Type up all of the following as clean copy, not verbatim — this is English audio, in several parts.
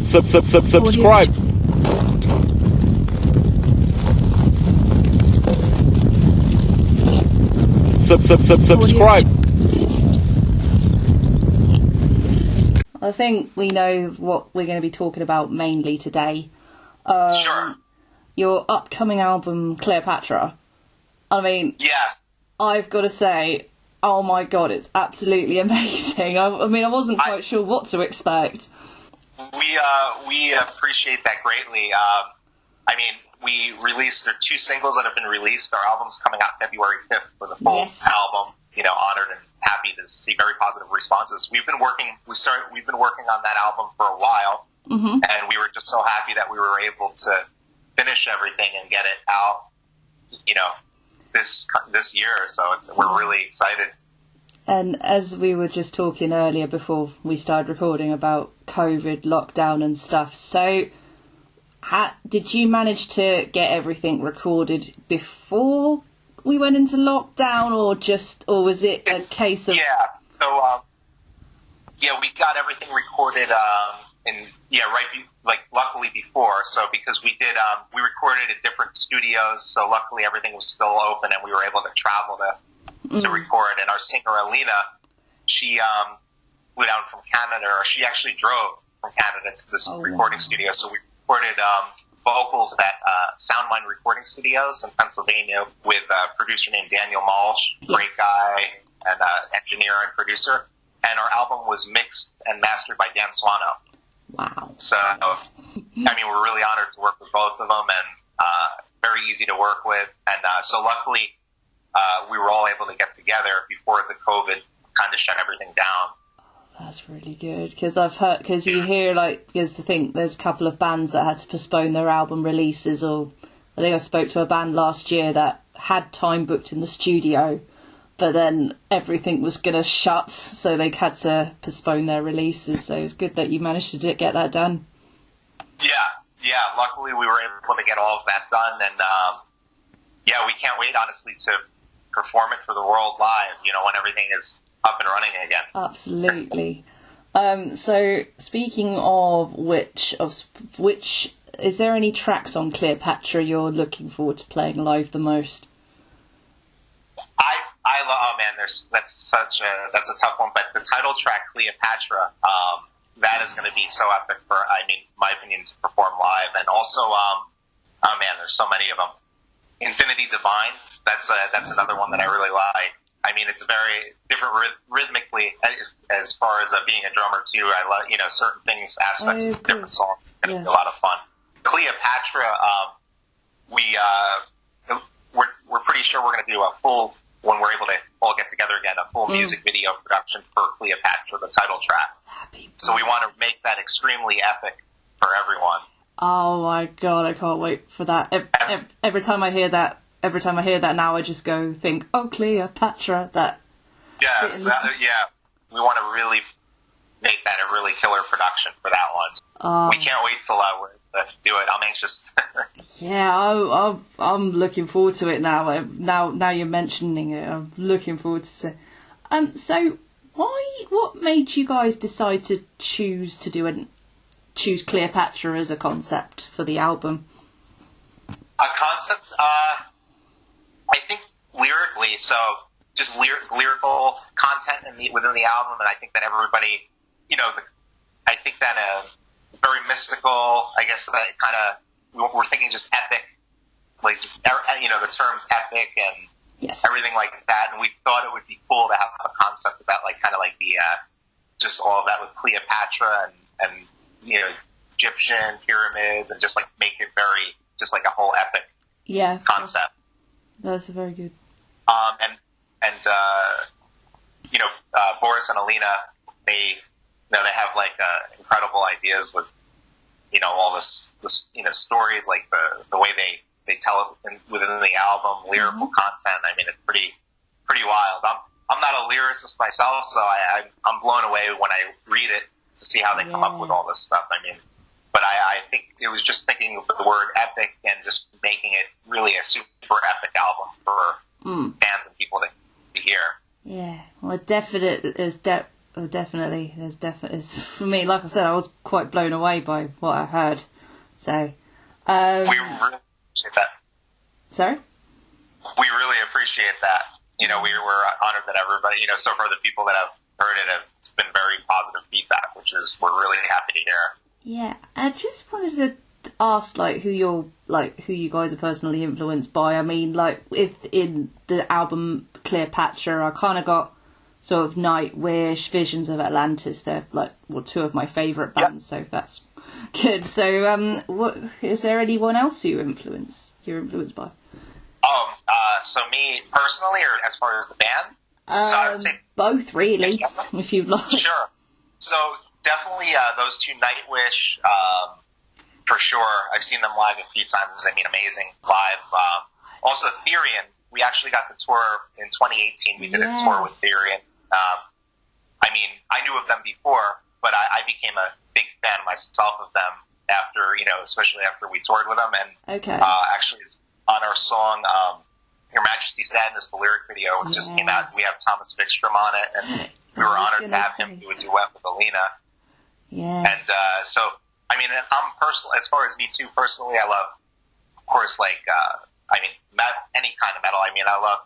Subscribe. Subscribe. I think we know what we're going to be talking about mainly today. Sure. Your upcoming album, Cleopatra. I mean, Yes. I've got to say, oh my god, it's absolutely amazing. I mean, I wasn't quite sure what to expect. We appreciate that greatly. I mean, there are 2 singles that have been released. Our album's coming out February 5th for the full album. Honored and happy to see very positive responses. We've been working on that album for a while, and we were just so happy that we were able to finish everything and get it out, this year. So we're really excited. And as we were just talking earlier before we started recording about COVID, lockdown and stuff, so did you manage to get everything recorded before we went into lockdown, or was it a case of... Yeah, so, we got everything recorded, luckily before, so because we recorded at different studios, so luckily everything was still open and we were able to travel to record, and our singer Alina, she flew down from Canada, or she actually drove from Canada to this recording studio, so we recorded vocals at Soundmind Recording Studios in Pennsylvania with a producer named Daniel Malsh, great guy, and engineer and producer, and our album was mixed and mastered by Dan Swano. Wow. So, we're really honored to work with both of them, and very easy to work with, and so luckily we were all able to get together before the COVID kind of shut everything down. That's really good, because you hear, because I think there's a couple of bands that had to postpone their album releases, or I think I spoke to a band last year that had time booked in the studio, but then everything was going to shut, so they had to postpone their releases, so it's good that you managed to get that done. Yeah, luckily we were able to get all of that done, and we can't wait, honestly, to perform it for the world live, when everything is up and running again. Absolutely. So speaking of which, is there any tracks on Cleopatra you're looking forward to playing live the most? I love, that's a tough one, but the title track Cleopatra, that is going to be so epic for, my opinion, to perform live, and also, there's so many of them. Infinity Divine, that's another one that I really like. It's very different rhythmically as far as being a drummer too. I love, certain things, aspects of different songs. It's going to be a lot of fun. Cleopatra, we're pretty sure we're going to do a full, when we're able to all get together again, a full music video production for Cleopatra, the title track. So we want to make that extremely epic for everyone. Oh my god, I can't wait for that. Every time I hear that now, I just think, oh, Cleopatra, that. Yes, we want to really make that a really killer production for that one. We can't wait till we're to do it. I'm anxious. Yeah, I'm looking forward to it now. Now you're mentioning it, I'm looking forward to it. So what made you guys decide to choose Cleopatra as a concept for the album? A concept, I think lyrically, so just lyrical content within the album, and I think that everybody, I think that very mystical, I guess that kind of, we're thinking just epic, the terms epic and everything like that, and we thought it would be cool to have a concept about the, just all of that with Cleopatra and Egyptian pyramids, and just make it very, just a whole epic concept. That's very good. Boris and Alina, they have incredible ideas with all this stories, the way they tell it within the album, lyrical content. It's pretty wild. I'm not a lyricist myself, so I'm blown away when I read it to see how they come up with all this stuff. But I think it was just thinking of the word epic and just making it really a super epic album for fans and people to hear. Yeah, well, definitely Oh, definitely. There's definitely for me. Like I said, I was quite blown away by what I heard. So, we really appreciate that. Sorry? We really appreciate that. You know, we're honored that everybody, you know, so far the people that have heard it it's been very positive feedback, which is we're really happy to hear. Yeah, I just wanted to ask, like, who you guys are personally influenced by. I mean, like, if in the album Cleopatra, I kind of got sort of Nightwish, Visions of Atlantis. They're like, well, two of my favourite bands, so that's good. So, what is there anyone else you're influenced by? So me personally, or as far as the band? So I would say both, really, if you'd like. Sure. So definitely those two, Nightwish, for sure. I've seen them live a few times. I mean, amazing live. Also, Therion. We actually got to tour in 2018. We did a tour with Therion. I mean, I knew of them before, but I became a big fan myself of them after, you know, especially after we toured with them. And actually, on our song, Your Majesty's Sadness, the lyric video just came out. We have Thomas Vikstrom on it, and we were honored to have him do a duet with Alina. Yeah. And so, I mean, I'm personal. As far as me too, personally, I love, of course, like, I mean, any kind of metal. I mean, I love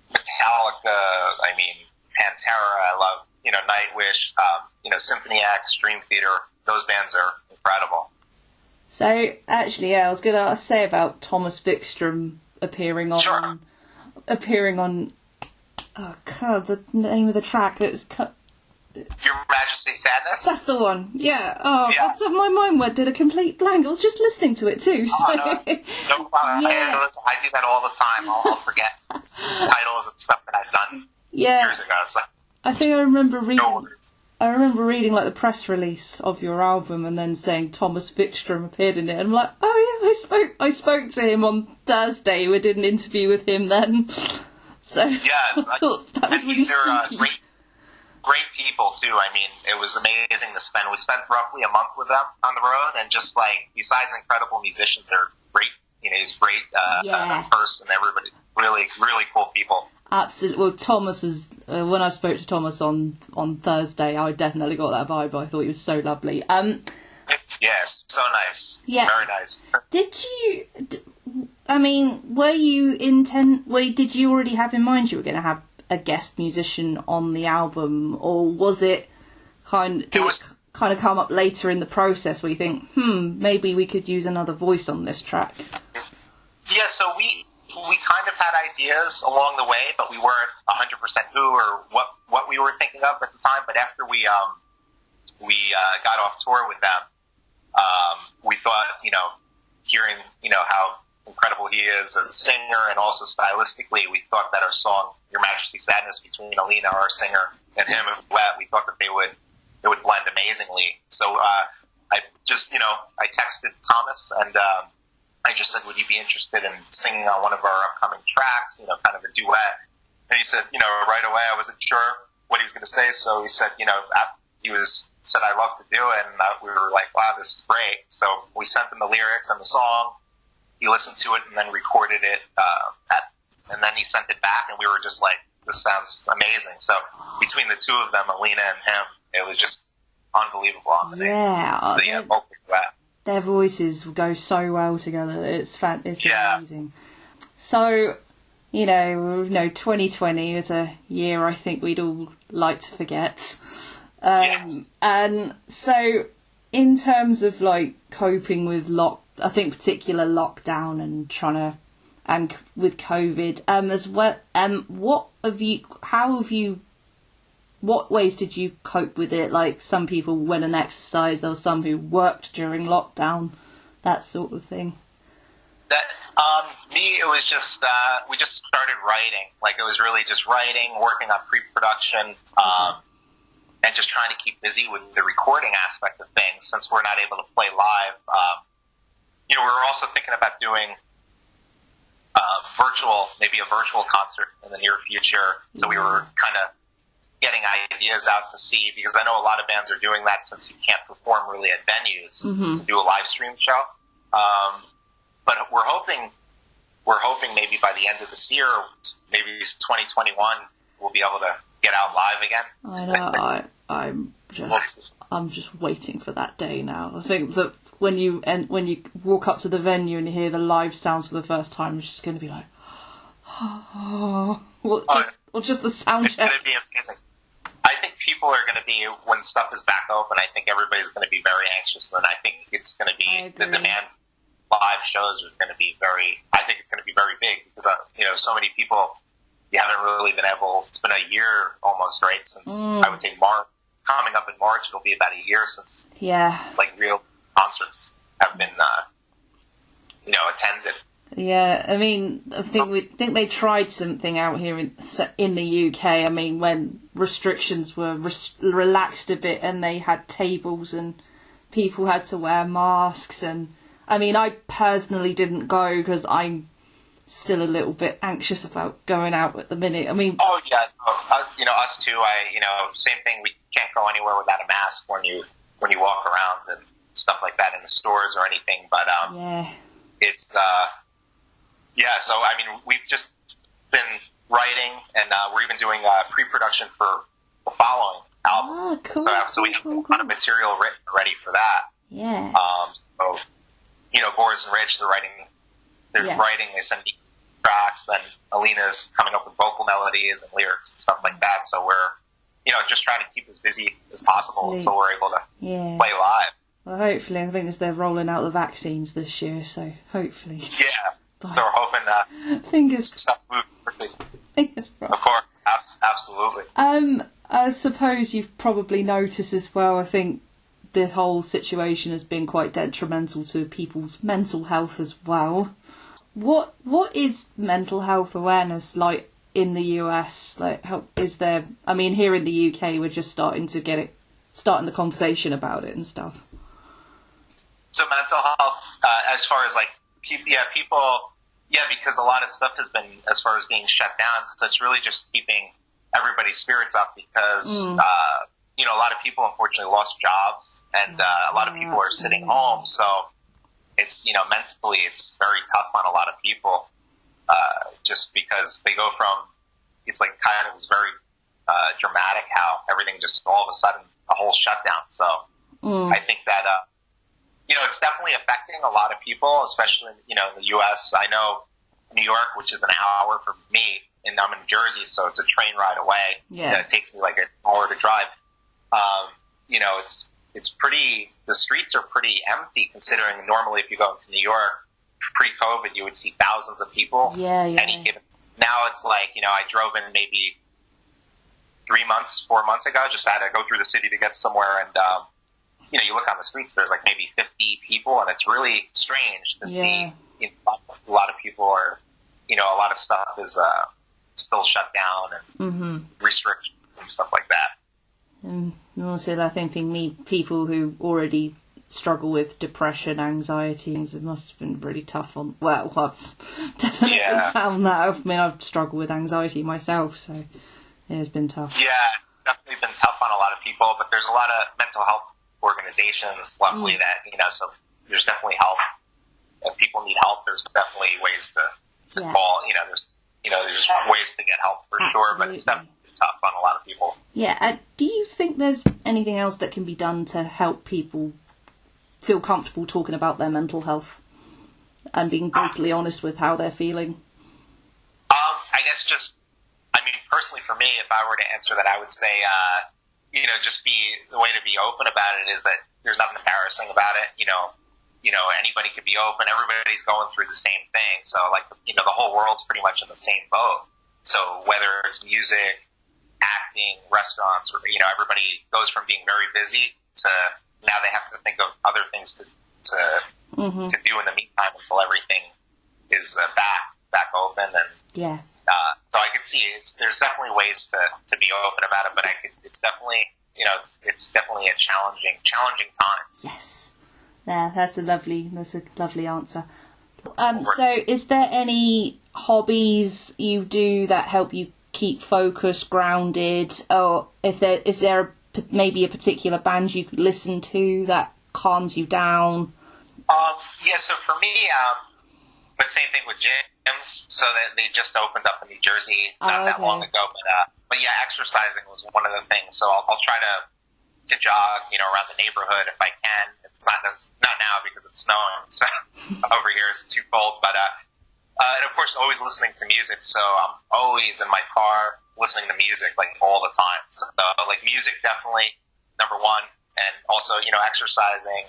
Metallica. I mean, Pantera. I love, you know, Nightwish. You know, Symphony X, Dream Theater. Those bands are incredible. So, actually, yeah, I was going to say about Thomas Vikstrom appearing on, oh god, the name of the track, it's Your Majesty's Sadness? That's the one, yeah. Oh, yeah. My mind did a complete blank. I was just listening to it too. So. Oh, no problem. Yeah. I do that all the time. I'll forget titles and stuff that I've done years ago. So. I think I remember reading like the press release of your album and then saying Thomas Vikstrom appeared in it. And I'm like, oh yeah, I spoke to him on Thursday. We did an interview with him then. So yes, I thought that was really spooky. Great people too. I mean, it was amazing to spend. We spent roughly a month with them on the road, and just like besides incredible musicians, they're great. You know, he's great person. Everybody, really, really cool people. Absolutely. Well, Thomas was when I spoke to Thomas on Thursday, I definitely got that vibe. I thought he was so lovely. Yes, so nice. Yeah, very nice. Did you? I mean, did you already have in mind you were going to have a guest musician on the album, or was it kind of come up later in the process where you think, maybe we could use another voice on this track? Yeah, so we kind of had ideas along the way, but we weren't 100% who or what we were thinking of at the time. But after we got off tour with them, we thought, you know, hearing, you know, how incredible he is as a singer, and also stylistically, we thought that our song "Your Majesty's Sadness" between Alina, our singer, and him, and duet, we thought that it would blend amazingly. So I just, you know, I texted Thomas and I just said, "Would you be interested in singing on one of our upcoming tracks? You know, kind of a duet." And he said, you know, right away, I wasn't sure what he was going to say, so he said, you know, said "I love to do it," and we were like, "Wow, this is great." So we sent him the lyrics and the song. He listened to it and then recorded it, and then he sent it back, and we were just like, this sounds amazing. So between the two of them, Alina and him, it was just unbelievable. Their voices go so well together. It's amazing. So, you know, 2020 is a year I think we'd all like to forget. And so, in terms of like coping with I think particular lockdown and with COVID as well. What ways did you cope with it? Like some people went and exercised, there were some who worked during lockdown, that sort of thing. Me, it was just we just started writing. Like it was really just writing, working on pre-production, and just trying to keep busy with the recording aspect of things since we're not able to play live. You know, we were also thinking about doing maybe a virtual concert in the near future. So we were kind of getting ideas out to see, because I know a lot of bands are doing that since you can't perform really at venues to do a live stream show. But we're hoping maybe by the end of this year, maybe 2021, we'll be able to get out live again. I know. I'm just waiting for that day now. I think that when you walk up to the venue and you hear the live sounds for the first time, it's just going to be like, or just the sound it's check. Going to be amazing. I think people are going to be, when stuff is back open, I think everybody's going to be very anxious, and I think it's going to be, the demand live shows is going to be I think it's going to be very big, because, so many people, you haven't really been able, it's been a year almost, right, since, I would say March, coming up in March, it'll be about a year since, real concerts have been, attended. Yeah, I mean, I think they tried something out here in the UK. I mean, when restrictions were relaxed a bit, and they had tables and people had to wear masks. And I mean, I personally didn't go because I'm still a little bit anxious about going out at the minute. I mean, us too. Same thing. We can't go anywhere without a mask when you walk around and stuff like that in the stores or anything. But it's. So I mean, we've just been writing, and we're even doing pre-production for the following album. Oh, cool. So we have a lot of material ready for that. Yeah. Boris and Rich, they're writing. They send me tracks. Then Alina's coming up with vocal melodies and lyrics and stuff like that. So we're, just trying to keep as busy as possible until we're able to play live. Well, hopefully, I think they're rolling out the vaccines this year, so hopefully. Yeah. So we're hoping fingers stuff moves quickly. Fingers crossed. Of course, absolutely. I suppose you've probably noticed as well, I think the whole situation has been quite detrimental to people's mental health as well. What is mental health awareness like in the US? Like, how is there? I mean, here in the UK, we're just starting the conversation about it and stuff. So mental health, as far as people. Yeah, because a lot of stuff has been, as far as being shut down, so it's really just keeping everybody's spirits up, because, a lot of people unfortunately lost jobs, and a lot of people are sitting home, so it's, mentally it's very tough on a lot of people, just because they go from, it's like kind of was very dramatic how everything just all of a sudden, a whole shutdown, so I think that, it's definitely affecting a lot of people, especially, in the U.S. I know New York, which is an hour from me, and I'm in Jersey, so it's a train ride away. Yeah. It takes me like an hour to drive. It's pretty, the streets are pretty empty, considering normally if you go into New York, pre-COVID, you would see thousands of people. Yeah. Now it's like, I drove in maybe 4 months ago, just had to go through the city to get somewhere, and, you look on the streets, there's like maybe 50 people, and it's really strange to see a lot of people are, a lot of stuff is still shut down and restrictions and stuff like that. And also, I think people who already struggle with depression, anxiety, it must have been really tough on. Well, I've definitely found that. I mean, I've struggled with anxiety myself, so it has been tough. Yeah, definitely been tough on a lot of people, but there's a lot of mental health organizations, luckily, that, so there's definitely help. If people need help, there's definitely ways to call, there's ways to get help for sure, but it's definitely tough on a lot of people. Yeah, do you think there's anything else that can be done to help people feel comfortable talking about their mental health and being brutally honest with how they're feeling? I guess personally for me, if I were to answer that, I would say, just the way to be open about it is that there's nothing embarrassing about it. Anybody could be open. Everybody's going through the same thing. So the whole world's pretty much in the same boat. So whether it's music, acting, restaurants, or, everybody goes from being very busy to now they have to think of other things to do in the meantime until everything is back open. And so I could see there's definitely ways to be open about it, but it's definitely it's definitely a challenging times. Yes. Yeah, that's a lovely answer. So is there any hobbies you do that help you keep focused, grounded, or is there maybe a particular band you could listen to that calms you down? So for me, but same thing with gyms. So that they just opened up in New Jersey not that long ago, but yeah, exercising was one of the things. So I'll try to jog, around the neighborhood if I can. It's not now because it's snowing, so over here it's too cold. But and of course, always listening to music. So I'm always in my car listening to music like all the time. So like music definitely number one, and also exercising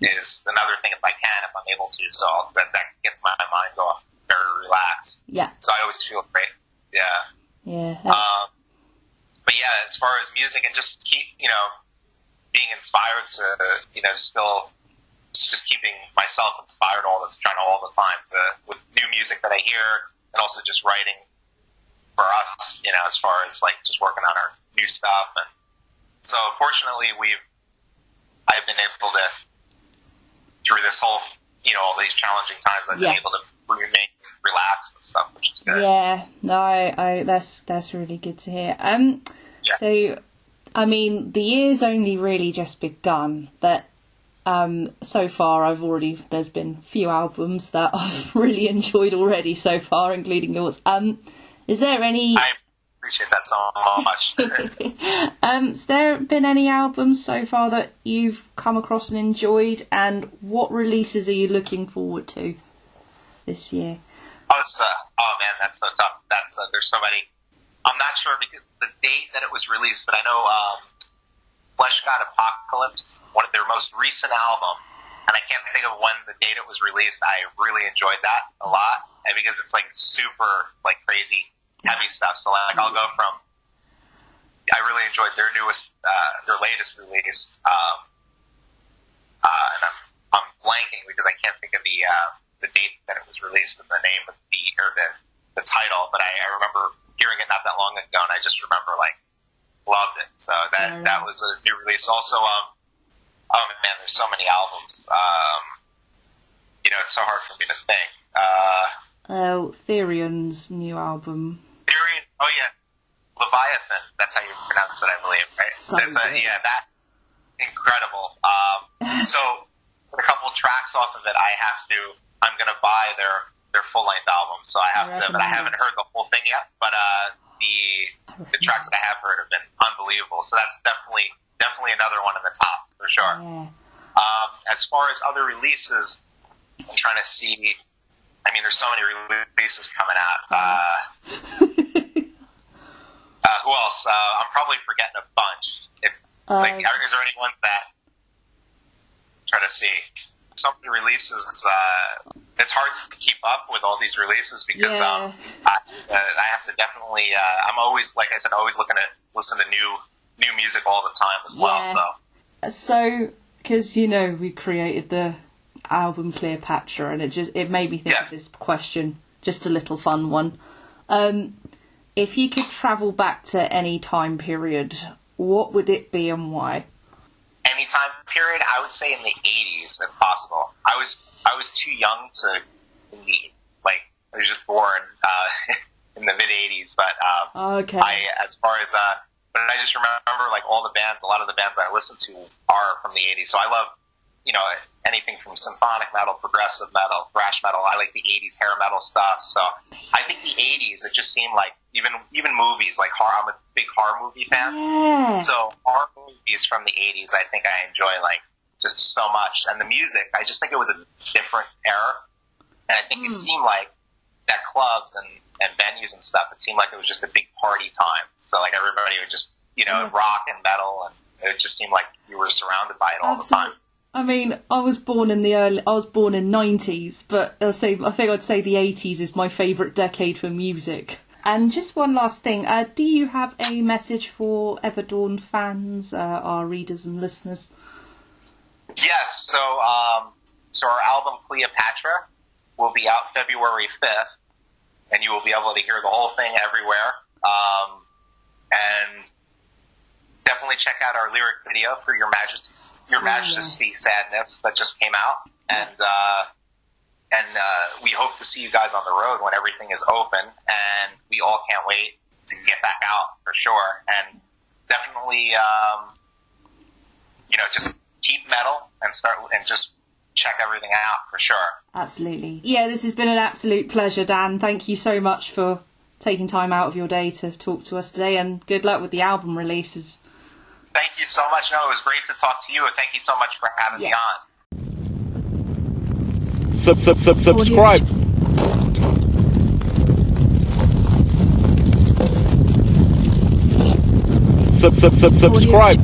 is another thing if I can, if I'm able to. So that gets my mind going very relaxed. Yeah. So I always feel great. Yeah. Yeah. But yeah, as far as music and just keep being inspired to still just keeping myself inspired all the time with new music that I hear, and also just writing for us, as far as like just working on our new stuff. And so fortunately I've been able to, through this whole, all these challenging times, I've been able to remain relaxed and stuff, which is good. Yeah, no, that's really good to hear. So, I mean, the year's only really just begun, but so far there's been a few albums that I've really enjoyed already so far, including yours. Is there any... I appreciate that so much. Has there been any albums so far that you've come across and enjoyed, and what releases are you looking forward to this year? Oh man, that's so tough. There's so many. I'm not sure because the date that it was released, but I know Flesh God Apocalypse, one of their most recent album, and I can't think of when the date it was released. I really enjoyed that a lot, and because it's like super like crazy heavy stuff. So like I'll go from, I really enjoyed their latest release, and I'm blanking because I can't think of the date that it was released and the name of the title, but I remember hearing it not that long ago, and I just remember like loved it. So that was a new release. Also, oh man, there's so many albums. It's so hard for me to think. Therion's new album. Therion, oh yeah, Leviathan. That's how you pronounce it, I believe, right? That incredible. So a couple tracks off of it, I'm gonna buy their full length album. So I have to, but I haven't heard the whole thing yet. But the tracks that I have heard have been unbelievable. So that's definitely another one in the top for sure. Yeah. As far as other releases, I'm trying to see. I mean, there's so many releases coming out. Who else? I'm probably forgetting a bunch. Is there any ones that? Try to see. Some of the releases, it's hard to keep up with all these releases because I have to definitely. I'm always, like I said, always looking to listen to new music all the time as well. So, because we created the album Cleopatra, and it made me think of this question. Just a little fun one. If you could travel back to any time period, what would it be and why? Any time period, I would say in the 80s, if possible. I was too young to leave. Like, I was just born in the mid 80s, but okay. But I just remember like all the bands, a lot of the bands I listen to are from the 80s. So I love anything from symphonic metal, progressive metal, thrash metal. I like the 80s hair metal stuff. So I think the 80s, it just seemed like even movies, like horror. I'm a big horror movie fan. Yeah. So horror movies from the 80s, I think I enjoy like just so much. And the music, I just think it was a different era. And I think it seemed like at clubs and venues and stuff, it seemed like it was just a big party time. So like everybody would just, rock and metal, and it just seemed like you were surrounded by it all the time. I mean, I was born in 90s, but I think I'd say the 80s is my favourite decade for music. And just one last thing, do you have a message for Everdawn fans, our readers and listeners? Yes, so our album Cleopatra will be out February 5th, and you will be able to hear the whole thing everywhere. And definitely check out our lyric video for Your Majesty Sadness that just came out, and we hope to see you guys on the road when everything is open, and we all can't wait to get back out for sure. And definitely, just keep metal and just check everything out for sure. Absolutely. Yeah, this has been an absolute pleasure, Dan. Thank you so much for taking time out of your day to talk to us today, and good luck with the album releases. Thank you so much. No, it was great to talk to you, and thank you so much for having me on. Subscribe. Subscribe.